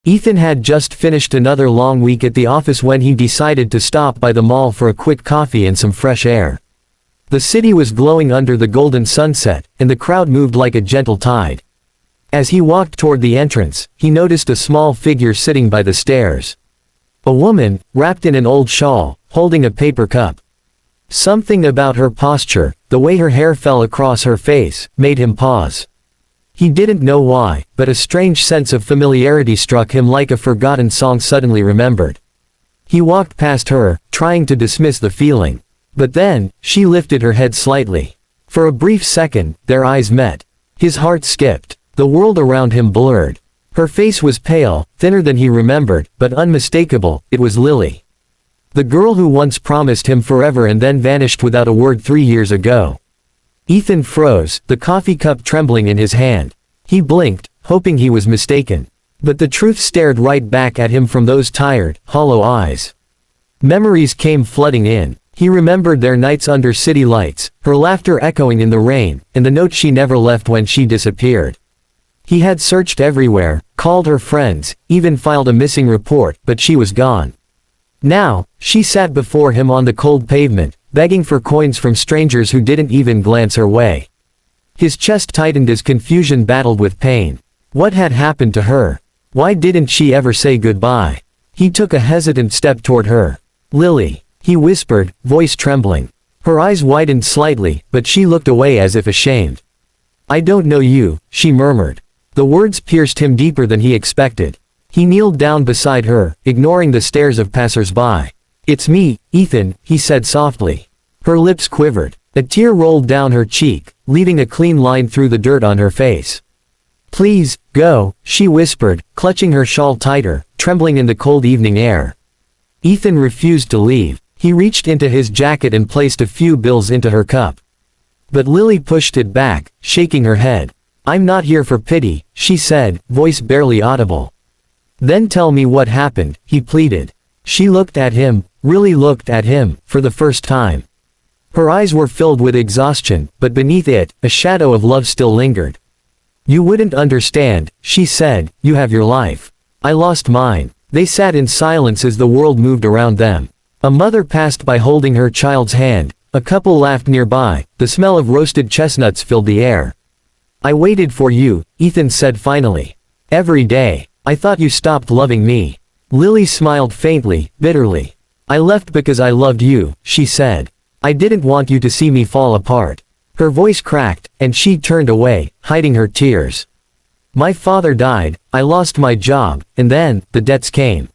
Ethan had just finished another long week at the office when he decided to stop by the mall for a quick coffee and some fresh air. The city was glowing under the golden sunset, and the crowd moved like a gentle tide. As he walked toward the entrance, he noticed a small figure sitting by the stairs. A woman, wrapped in an old shawl, holding a paper cup. Something about her posture, the way her hair fell across her face, made him pause. He didn't know why, but a strange sense of familiarity struck him like a forgotten song suddenly remembered. He walked past her, trying to dismiss the feeling. But then, she lifted her head slightly. For a brief second, their eyes met. His heart skipped. The world around him blurred. Her face was pale, thinner than he remembered, but unmistakable. It was Lily. The girl who once promised him forever and then vanished without a word 3 years ago. Ethan froze, the coffee cup trembling in his hand. He blinked, hoping he was mistaken. But the truth stared right back at him from those tired, hollow eyes. Memories came flooding in. He remembered their nights under city lights, her laughter echoing in the rain, and the note she never left when she disappeared. He had searched everywhere, called her friends, even filed a missing report, but she was gone. Now, she sat before him on the cold pavement, begging for coins from strangers who didn't even glance her way. His chest tightened as confusion battled with pain. What had happened to her? Why didn't she ever say goodbye? He took a hesitant step toward her. "Lily," he whispered, voice trembling. Her eyes widened slightly, but she looked away as if ashamed. "I don't know you," she murmured. The words pierced him deeper than he expected. He kneeled down beside her, ignoring the stares of passers-by. "It's me, Ethan," he said softly. Her lips quivered. A tear rolled down her cheek, leaving a clean line through the dirt on her face. "Please, go," she whispered, clutching her shawl tighter, trembling in the cold evening air. Ethan refused to leave. He reached into his jacket and placed a few bills into her cup. But Lily pushed it back, shaking her head. "I'm not here for pity," she said, voice barely audible. "Then tell me what happened," he pleaded. She looked at him, really looked at him, for the first time. Her eyes were filled with exhaustion, but beneath it, a shadow of love still lingered. "You wouldn't understand," she said, "you have your life. I lost mine." They sat in silence as the world moved around them. A mother passed by holding her child's hand, a couple laughed nearby, the smell of roasted chestnuts filled the air. "I waited for you," Ethan said finally. "Every day. I thought you stopped loving me." Lily smiled faintly, bitterly. "I left because I loved you," she said. "I didn't want you to see me fall apart." Her voice cracked, and she turned away, hiding her tears. "My father died, I lost my job, and then, the debts came.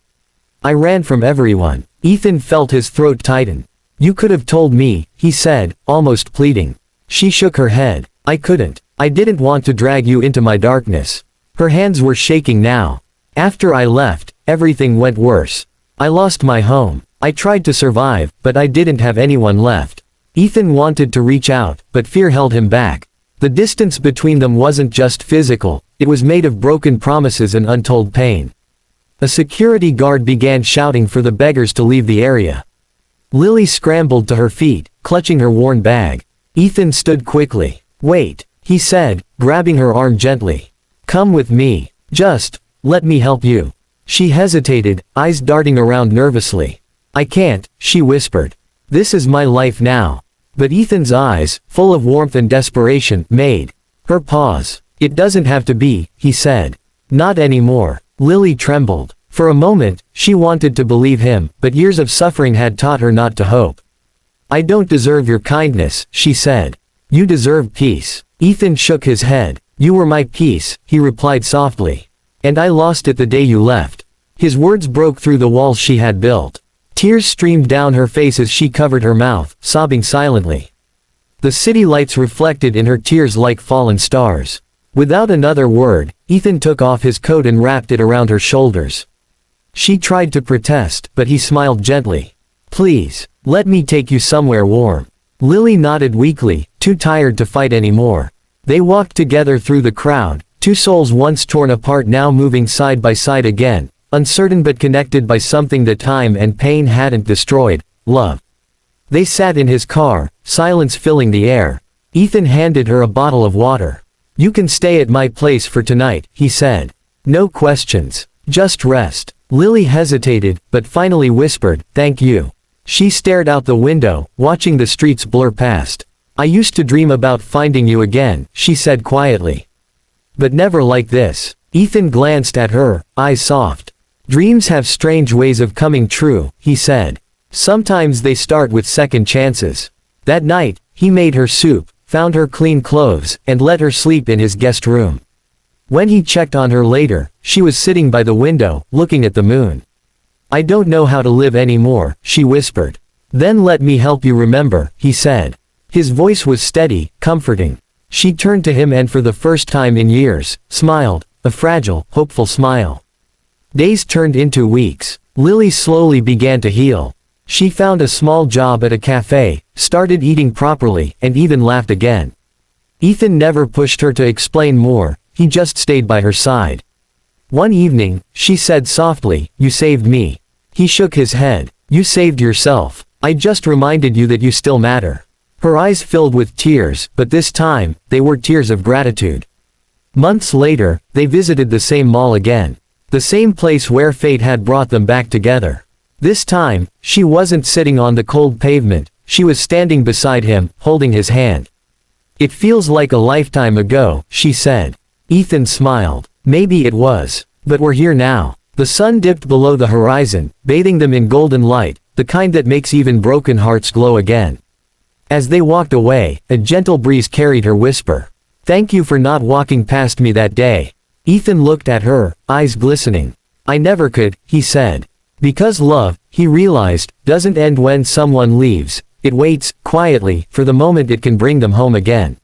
I ran from everyone." Ethan felt his throat tighten. "You could have told me," he said, almost pleading. She shook her head. "I couldn't. I didn't want to drag you into my darkness." Her hands were shaking now. "After I left, everything went worse. I lost my home. I tried to survive, but I didn't have anyone left." Ethan wanted to reach out, but fear held him back. The distance between them wasn't just physical, it was made of broken promises and untold pain. A security guard began shouting for the beggars to leave the area. Lily scrambled to her feet, clutching her worn bag. Ethan stood quickly. "Wait," he said, grabbing her arm gently. "Come with me. Just, let me help you." She hesitated, eyes darting around nervously. "I can't," she whispered. "This is my life now." But Ethan's eyes, full of warmth and desperation, made her pause. "It doesn't have to be," he said. "Not anymore." Lily trembled. For a moment, she wanted to believe him, but years of suffering had taught her not to hope. "I don't deserve your kindness," she said. "You deserve peace." Ethan shook his head. "You were my peace," he replied softly. "And I lost it the day you left." His words broke through the walls she had built. Tears streamed down her face as she covered her mouth, sobbing silently. The city lights reflected in her tears like fallen stars. Without another word, Ethan took off his coat and wrapped it around her shoulders. She tried to protest, but he smiled gently. "Please, let me take you somewhere warm." Lily nodded weakly, too tired to fight anymore. They walked together through the crowd, two souls once torn apart now moving side by side again, uncertain but connected by something that time and pain hadn't destroyed, love. They sat in his car, silence filling the air. Ethan handed her a bottle of water. "You can stay at my place for tonight," he said. "No questions." Just rest. Lily hesitated, but finally whispered, "Thank you." She stared out the window, watching the streets blur past. "I used to dream about finding you again," she said quietly. "But never like this." Ethan glanced at her, eyes soft. "Dreams have strange ways of coming true," he said. "Sometimes they start with second chances." That night, he made her soup, found her clean clothes, and let her sleep in his guest room. When he checked on her later, she was sitting by the window, looking at the moon. "I don't know how to live anymore," she whispered. "Then let me help you remember," he said. His voice was steady, comforting. She turned to him and for the first time in years, smiled, a fragile, hopeful smile. Days turned into weeks. Lily slowly began to heal. She found a small job at a cafe, started eating properly, and even laughed again. Ethan never pushed her to explain more, he just stayed by her side. One evening, she said softly, "You saved me." He shook his head. "You saved yourself. I just reminded you that you still matter." Her eyes filled with tears, but this time, they were tears of gratitude. Months later, they visited the same mall again. The same place where fate had brought them back together. This time, she wasn't sitting on the cold pavement, she was standing beside him, holding his hand. "It feels like a lifetime ago," she said. Ethan smiled. "Maybe it was. But we're here now." The sun dipped below the horizon, bathing them in golden light, the kind that makes even broken hearts glow again. As they walked away, a gentle breeze carried her whisper. "Thank you for not walking past me that day." Ethan looked at her, eyes glistening. "I never could," he said. Because love, he realized, doesn't end when someone leaves, it waits, quietly, for the moment it can bring them home again.